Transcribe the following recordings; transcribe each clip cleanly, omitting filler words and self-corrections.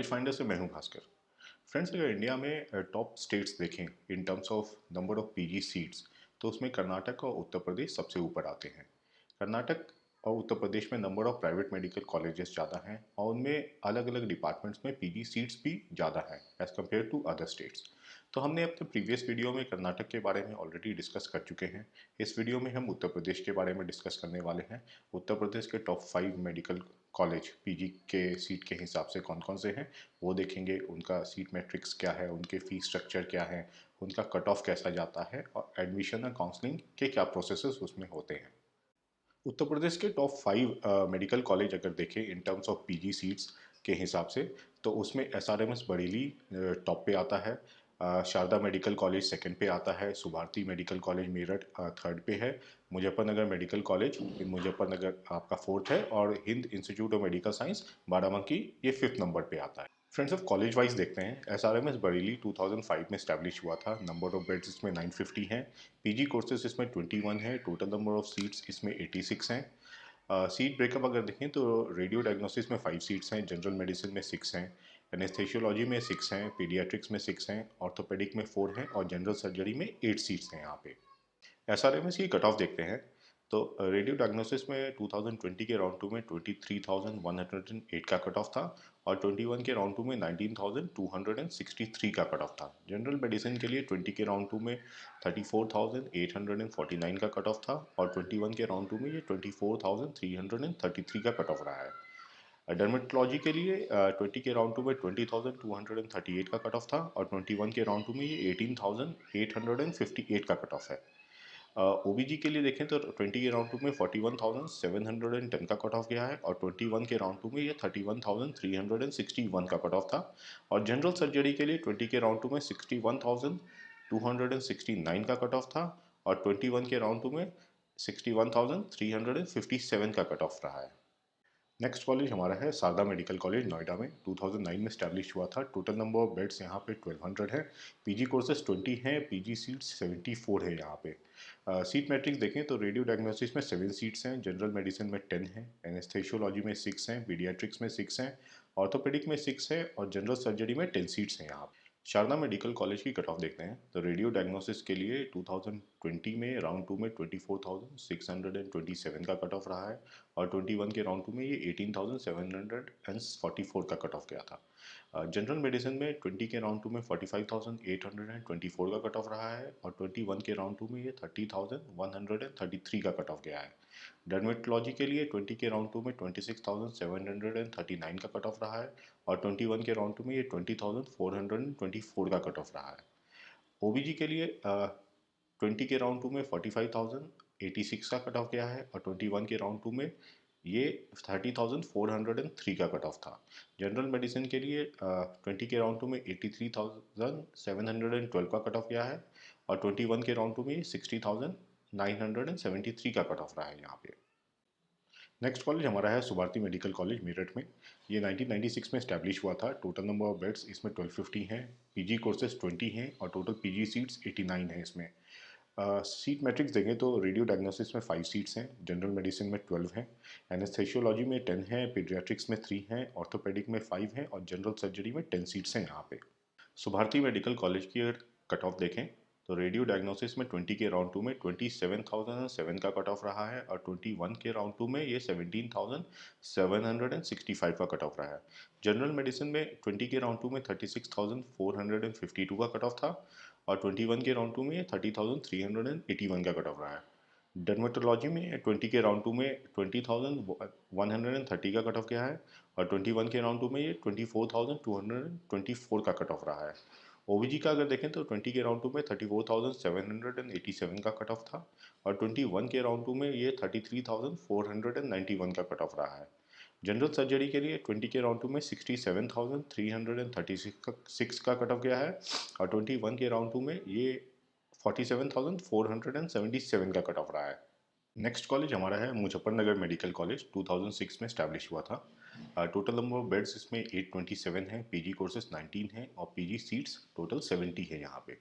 College finder से मैं हूं भास्कर। फ्रेंड्स, अगर इंडिया में टॉप स्टेट्स देखें in terms of number of PG seats, तो उसमें कर्नाटक और उत्तर प्रदेश सबसे ऊपर आते हैं। कर्नाटक और उत्तर प्रदेश में number of private medical colleges ज़्यादा हैं और उनमें अलग अलग डिपार्टमेंट्स में पीजी सीट्स भी ज़्यादा हैं as compare to other states. तो हमने अपने प्रीवियस वीडियो में कर्नाटक के बारे में ऑलरेडी डिस्कस कर चुके हैं। इस वीडियो में हम उत्तर प्रदेश के बारे में डिस्कस करने वाले हैं। उत्तर प्रदेश के टॉप 5 मेडिकल कॉलेज पीजी के सीट के हिसाब से कौन कौन से हैं वो देखेंगे। उनका सीट मैट्रिक्स क्या है, उनके फीस स्ट्रक्चर क्या है, उनका कट ऑफ कैसा जाता है और एडमिशन और काउंसलिंग के क्या प्रोसेसेस उसमें होते हैं। उत्तर प्रदेश के टॉप 5 मेडिकल कॉलेज अगर देखें in terms of PG seats के हिसाब से, तो उसमें एसआरएमएस बरेली टॉप पे आता है। शारदा मेडिकल कॉलेज सेकंड पे आता है। Subharti medical college Meerut third पे है। मुजफ्फरनगर मेडिकल कॉलेज मुजफ्फरनगर आपका फोर्थ है और Hind institute of medical science Barabanki ये फिफ्थ नंबर पे आता है। फ्रेंड्स, ऑफ कॉलेज वाइज देखते हैं। एसआरएमएस बरेली 2005 में स्टैब्लिश हुआ था। नंबर ऑफ बेड्स इसमें 950 हैं। पीजी कोर्सेज इसमें 21 है। टोटल नंबर ऑफ सीट्स इसमें 86 हैं। सीट ब्रेकअप अगर देखें तो रेडियो डायग्नोसिस में 5 सीट्स हैं, जनरल मेडिसिन में 6 हैं, एनेस्थेशियोलॉजी में 6 हैं, पीडियाट्रिक्स में 6 हैं, ऑर्थोपेडिक में 4 हैं और जनरल सर्जरी में 8 सीट्स हैं यहाँ पे। एसआरएमएस की कट ऑफ देखते हैं तो रेडियो डायग्नोसिस में 2020 के राउंड टू में 23,108 का कट ऑफ था और 21 के राउंड टू में 19,263 का कट ऑफ था। जनरल मेडिसिन के लिए 20 के राउंड टू में 34,849 का कट ऑफ था और 21 के राउंड टू में ये 24,333 का कट ऑफ रहा है। डर्मेटोलॉजी के लिए 20 के राउंड टू में 20,238 का कट ऑफ था और 21 के राउंड टू में ये 18,858 का कट ऑफ है। ओबीजी के लिए देखें तो 20 के राउंड टू में 41,710 का कट ऑफ गया है और 21 के राउंड टू में ये 31,361 का कट ऑफ था और जनरल सर्जरी के लिए 20 के राउंड टू में 61,269 का कट ऑफ था और 21 के राउंड टू में 61,357 का कट ऑफ रहा है। नेक्स्ट कॉलेज हमारा है शारदा मेडिकल कॉलेज नोएडा में। 2009 में स्टैब्लिश हुआ था। टोटल नंबर ऑफ बेड्स यहाँ पे 1200 है। पीजी कोर्सेज 20 हैं, पीजी सीट्स 74 है यहाँ पे। सीट मैट्रिक्स देखें तो रेडियो डायग्नोसिस में 7 सीट्स हैं, जनरल मेडिसिन में 10 हैं, एनेस्थेशियोलॉजी में 6 हैं, पीडियाट्रिक्स में 6 हैं, ऑर्थोपेडिक में 6 है और जनरल सर्जरी में 10 सीट्स हैं यहाँ पे। शारदा मेडिकल कॉलेज की कट ऑफ देखते हैं तो रेडियो डायग्नोसिस के लिए 2020 में राउंड टू में 24,627 का कट ऑफ रहा है और 21 के राउंड टू में ये 18,744 का कट ऑफ गया था। जनरल मेडिसिन में 20 के राउंड टू में 45,824 का कट ऑफ रहा है और 21 के राउंड टू में ये 30,133 का कट ऑफ गया है। डर्मेटोलॉजी के लिए 20 के राउंड टू में 26,739 का कट ऑफ रहा है और 21 के राउंड टू में ये 20,424 का कट ऑफ रहा है। ओबीजी के लिए 20 के राउंड टू में 45,086 का कट ऑफ गया है और 21 के राउंड टू में ये 30,403 का कट ऑफ था। जनरल मेडिसिन के लिए 20 के राउंड टू में 83,712 का कट ऑफ गया है और 21 के राउंड टू में 60,973 का कट ऑफ रहा है यहाँ पे। नेक्स्ट कॉलेज हमारा है सुभारती मेडिकल कॉलेज मेरठ में। ये 1996 में स्टैब्लिश हुआ था। टोटल नंबर ऑफ बेड्स इसमें 1250 हैं, पीजी कोर्सेज 20 हैं और टोटल पीजी सीट्स 89 हैं इसमें। सीट मैट्रिक्स देखें तो रेडियो डायग्नोसिस में 5 सीट्स हैं, जनरल मेडिसिन में 12 हैं, एनेस्थेशियोलॉजी में 10 हैं, पीडियाट्रिक्स में 3 हैं, ऑर्थोपेडिक में 5 हैं और जनरल सर्जरी में 10 सीट्स हैं यहाँ पे। सुभारती मेडिकल कॉलेज की अगर कट ऑफ देखें तो रेडियो डायग्नोसिस में 20 के राउंड टू में 27,007 का कट ऑफ रहा है और 21 के राउंड टू में ये 17,765 का कट ऑफ रहा है। जनरल मेडिसिन में 20 के राउंड टू में 36,452 का कट ऑफ था और 21 के राउंड टू में ये 30,381 का कट ऑफ रहा है। डर्मेटोलॉजी में 20 के राउंड टू में 20,130 का कट ऑफ गया है और 21 के राउंड टू में ये 24,224 का कट ऑफ रहा है। ओबीजी का अगर देखें तो 20 के राउंड टू में 34,787 का कट ऑफ था और 21 के राउंड टू में ये 33,491 का कट ऑफ रहा है। जनरल सर्जरी के लिए 20 के राउंड टू में 67,336 का कट ऑफ गया है और 21 के राउंड टू में ये 47,477 का कट ऑफ रहा है। नेक्स्ट कॉलेज हमारा है मुजफ्फरनगर मेडिकल कॉलेज। 2006 में स्टैब्लिश हुआ था। टोटल नंबर ऑफ बेड्स इसमें 827 हैं, पीजी कोर्सेज 19 हैं और पीजी सीट्स टोटल 70 है यहाँ पे।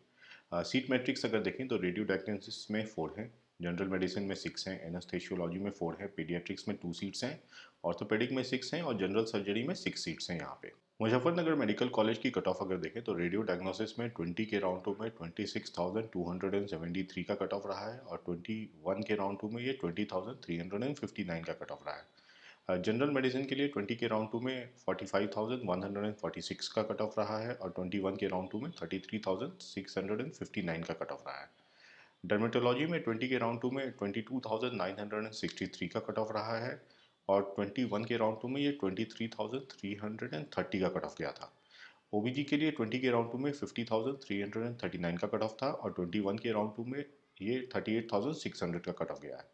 सीट मैट्रिक्स अगर देखें तो रेडियो डायग्नोसिस में 4 हैं, जनरल मेडिसिन में 6 हैं, एनेस्थेशियोलॉजी में 4 है, पीडियाट्रिक्स में 2 सीट्स हैं, ऑर्थोपेडिक में 6 हैं और जनरल सर्जरी में 6 सीट्स हैं यहाँ पे। मुजफ्फरनगर मेडिकल कॉलेज की कट ऑफ अगर देखें तो रेडियो डायग्नोसिस में 20 के राउंड टू में 26,273 का कट ऑफ रहा है और 21 के राउंड टू में ये 20,359 का कट ऑफ रहा है। जनरल मेडिसिन के लिए 20 के राउंड टू में 45,146 का कट ऑफ रहा है और 21 के राउंड टू में 33,659 का कट ऑफ रहा है। डर्मेटोलॉजी में 20 के राउंड टू में 22,963 का कट ऑफ रहा है और 21 के राउंड टू में ये 23,330 का कट ऑफ गया था। ओबीजी के लिए 20 के राउंड टू में 50,339 का कट ऑफ था और 21 के राउंड टू में ये 38,600 का कट ऑफ गया है।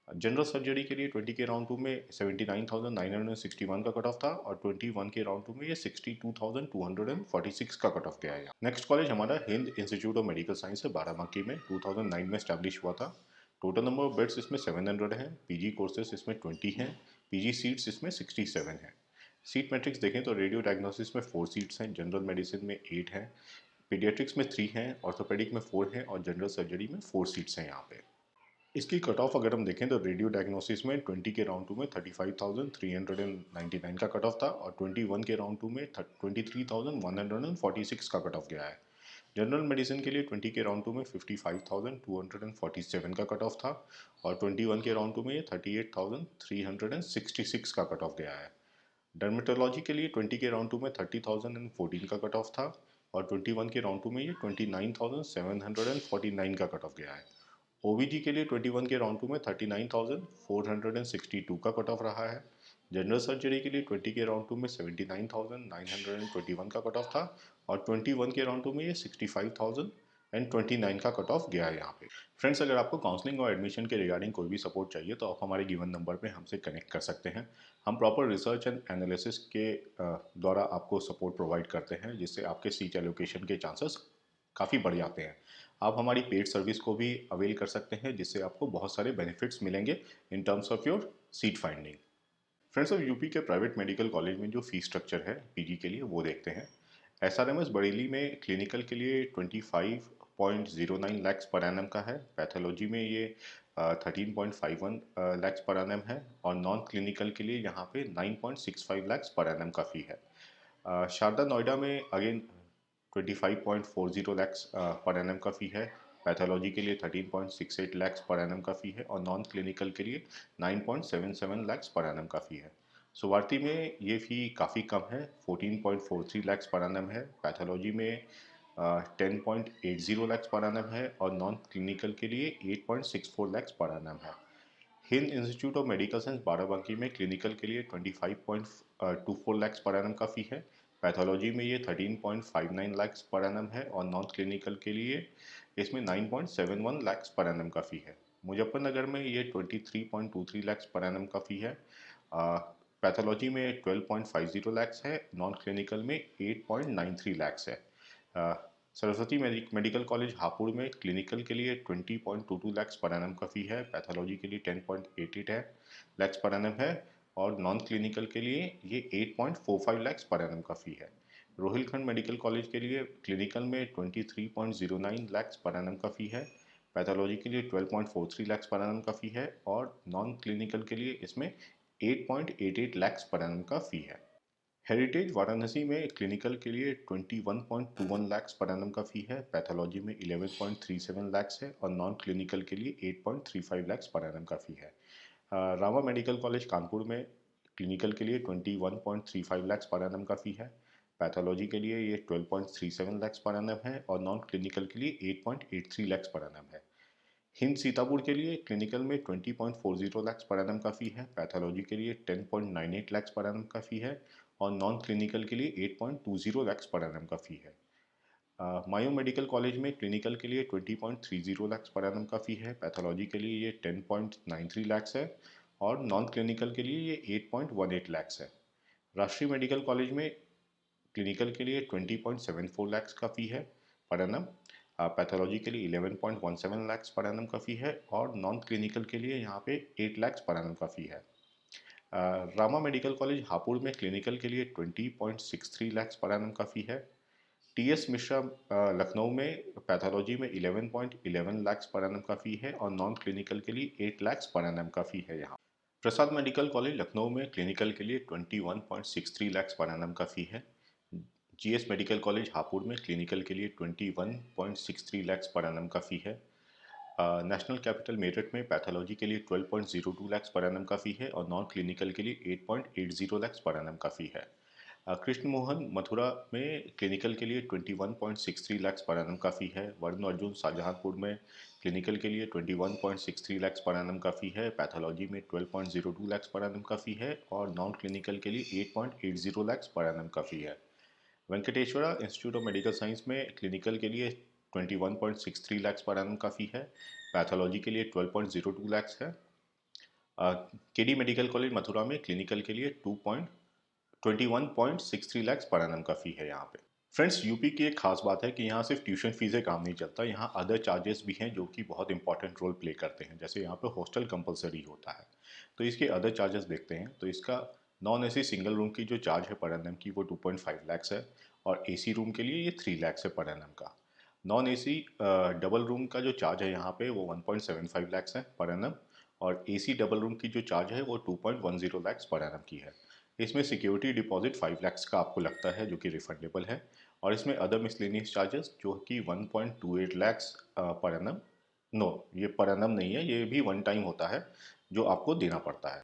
जनरल सर्जरी के लिए 20 के राउंड टू में 79,961 का कट ऑफ था और 21 के राउंड टू में ये 62,246 का कट ऑफ गया है। नेक्स्ट कॉलेज हमारा Hind institute of medical science है, बाराबंकी में 2009 में स्टैब्लिश हुआ था। टोटल नंबर ऑफ बेड्स इसमें 700 हैं, पीजी कोर्सेज इसमें 20 हैं, पीजी सीट्स इसमें 67 हैं। सीट मैट्रिक्स देखें तो रेडियो डायग्नोसिस में 4 सीट्स हैं, जनरल मेडिसिन में 8 हैं, पीडियाट्रिक्स में 3 हैं, ऑर्थोपेडिक में 4 हैं और जनरल सर्जरी में 4 सीट्स हैं यहाँ पे। इसकी कट ऑफ अगर हम देखें तो रेडियो डायग्नोसिस में 20 के राउंड टू में 35,399 का कट ऑफ था और 21 के राउंड टू में 23,146 का कट ऑफ गया है। जनरल मेडिसिन के लिए 20 के राउंड टू में 55,247 का कट ऑफ था और 21 के राउंड टू में ये 38,366 का कट ऑफ गया है। डर्मेटोलॉजी के लिए 20 के राउंड टू में 30,014 का कट ऑफ था और 21 के राउंड टू में ये 29,749 का कट ऑफ गया है। ओबीजी के लिए 21 के राउंड टू में 39,462 का कट ऑफ रहा है। जनरल सर्जरी के लिए 20 के राउंड टू में 79,921 का कट ऑफ था और 21 के राउंड टू में ये 65,029 का कट ऑफ गया है यहाँ पे। फ्रेंड्स, अगर आपको काउंसलिंग और एडमिशन के रिगार्डिंग कोई भी सपोर्ट चाहिए तो आप हमारे गिवन नंबर पे हमसे कनेक्ट कर सकते हैं। हम प्रॉपर रिसर्च एंड एनालिसिस के द्वारा आपको सपोर्ट प्रोवाइड करते हैं, जिससे आपके सीट एलोकेशन के चांसेस काफ़ी बढ़ जाते हैं। आप हमारी पेड सर्विस को भी अवेल कर सकते हैं, जिससे आपको बहुत सारे बेनिफिट्स मिलेंगे in terms of your seat finding. Friends, अब यूपी के प्राइवेट मेडिकल कॉलेज में जो फीस स्ट्रक्चर है पीजी के लिए वो देखते हैं। एसआरएमएस बरेली में क्लिनिकल के लिए 25.09 लैक्स पर एनम का है, पैथोलॉजी में ये 13.51 लैक्स पर एनम है और नॉन क्लिनिकल के लिए यहाँ पे 9.65 लैक्स पर एनम का फी है। शारदा नोएडा में अगेन 25.40 लैक्स पर एनम का फ़ी है, पैथोलॉजी के लिए 13.68 लैक्स पर एनम का फ़ी है और नॉन क्लिनिकल के लिए 9.77 लैक्स पर एनम का फ़ी है। सुवार्थी में ये फ़ी काफ़ी कम है, 14.43 लैक्स पर एनम है, पैथोलॉजी में 10.80 लैक्स पर एनम है और नॉन क्लिनिकल के लिए 8.64 लैक्स पर एनम है। Hind institute of medical science Barabanki में क्लिनिकल के लिए 25.24 लैक्स पर एनम का फ़ी है, पैथोलॉजी में ये 13.59 लैक्स पर एनम है और नॉन क्लिनिकल के लिए इसमें 9.71 लैक्स पर एनम का फ़ी है। मुजफ्फरनगर में ये 23.23 लैक्स पर एनम का फ़ी है, पैथोलॉजी में 12.50 लैक्स है, नॉन क्लिनिकल में 8.93 लैक्स है। सरस्वती मेडिकल कॉलेज हापुड़ में क्लिनिकल के लिए 20.22 लैक्स पर एनम का फ़ी है, पैथोलॉजी के लिए 10.88 है लैक्स पर एनम है और नॉन क्लिनिकल के लिए ये 8.45 लैक्स पर एनम का फ़ी है। रोहिलखंड मेडिकल कॉलेज के लिए क्लिनिकल में 23.09 लैक्स पर एनम का फ़ी है, पैथोलॉजी के लिए 12.43 लैक्स पर एनम का फ़ी है और नॉन क्लिनिकल के लिए इसमें 8.88 लैक्स पर एनम का फ़ी है। हेरिटेज वाराणसी में क्लिनिकल के लिए 21.21 लैक्स पर एनम का फ़ी है, पैथोलॉजी में 11.37 लैक्स है और नॉन क्लिनिकल के लिए 8.35 लैक्स पर एनम का फ़ी है। रामा मेडिकल कॉलेज कानपुर में क्लिनिकल के लिए 21.35 लैक्स पर एनम का फ़ी है, पैथोलॉजी के लिए ये 12.37 लैक्स पर एनम है और नॉन क्लिनिकल के लिए 8.83 लैक्स पर एनम है। हिंद सीतापुर के लिए क्लिनिकल में 20.40 लैक्स पर एनम का फ़ी है, पैथोलॉजी के लिए 10.98 लैक्स पर एनम का फ़ी है और नॉन क्लिनिकल के लिए 8.20 लैक्स पर एनम का फ़ी है। मायो मेडिकल कॉलेज में क्लिनिकल के लिए 20.30 लैक्स पर एनम का फ़ी है, पैथोलॉजी के लिए ये 10.93 लैक्स है और नॉन क्लिनिकल के लिए ये 8.18 लैक्स है। राष्ट्रीय मेडिकल कॉलेज में क्लिनिकल के लिए 20.74 लैक्स का फ़ी है पर एनम, पैथोलॉजी के लिए 11.17 लैक्स पर एनम का फ़ी है और नॉन क्लिनिकल के लिए यहाँ पे 8 लैक्स पर एनम का फ़ी है। रामा मेडिकल कॉलेज हापुड़ में क्लिनिकल के लिए 20.63 लैक्स पर एनम का फ़ी है। टीएस मिश्रा लखनऊ में पैथोलॉजी में 11.11 लैक्स पर एनम का फ़ी है और नॉन क्लिनिकल के लिए 8 लैक्स पर एनम का फ़ी है यहाँ। प्रसाद मेडिकल कॉलेज लखनऊ में क्लिनिकल के लिए 21.63 लैक्स पर एनम का फ़ी है, जीएस मेडिकल कॉलेज हापुड़ में क्लिनिकल के लिए 21.63 लाख पर एनम का फ़ी है। नेशनल कैपिटल मेरठ में पैथोलॉजी के लिए 12.02 लाख पर एनम का फ़ी है और नॉन क्लिनिकल के लिए 8.80 लाख पर एनम का फ़ी है। कृष्ण मोहन मथुरा में क्लिनिकल के लिए 21.63 लाख पर एनम का फ़ी है। वरुण अर्जुन शाहजहांपुर में क्लिनिकल के लिए 21.63 लाख पर एनम का फ़ी है। पैथोलॉजी में 12.02 लाख पर एनम का फ़ी है और नॉन क्लिनिकल के लिए 8.80 लाख पर एनम का फ़ी है। Venkateshwara institute of medical science में क्लिनिकल के लिए 21.63 लाख पर एनम का फ़ी है। पैथोलॉजी के लिए 12.02 लाख है। केडी मेडिकल कॉलेज मथुरा में क्लिनिकल के लिए 21.63 लाख पर एनम का फ़ी है यहाँ पे। फ्रेंड्स, यूपी की एक खास बात है कि यहाँ सिर्फ ट्यूशन फीस से काम नहीं चलता, यहाँ अदर चार्जेस भी हैं जो कि बहुत इंपॉर्टेंट रोल प्ले करते हैं। जैसे यहाँ पे हॉस्टल कंपलसरी होता है, तो इसके अदर चार्जेस देखते हैं। तो इसका नॉन एसी सिंगल रूम की जो चार्ज है पर एनम की वो 2.5 लाख है और एसी रूम के लिए ये 3 लाख है पर एनम का। नॉन एसी डबल रूम का जो चार्ज है यहाँ पे वो 1.75 लाख है पर एनम और एसी डबल रूम की जो चार्ज है वो 2.10 लाख पर एनम की है। इसमें सिक्योरिटी डिपॉजिट 5 लाख का आपको लगता है जो कि रिफंडेबल है और इसमें अदर मिसलेनियस चार्जेस जो कि 1.28 लाख पर एनम, नो ये पर एनम नहीं है, ये भी वन टाइम होता है जो आपको देना पड़ता है।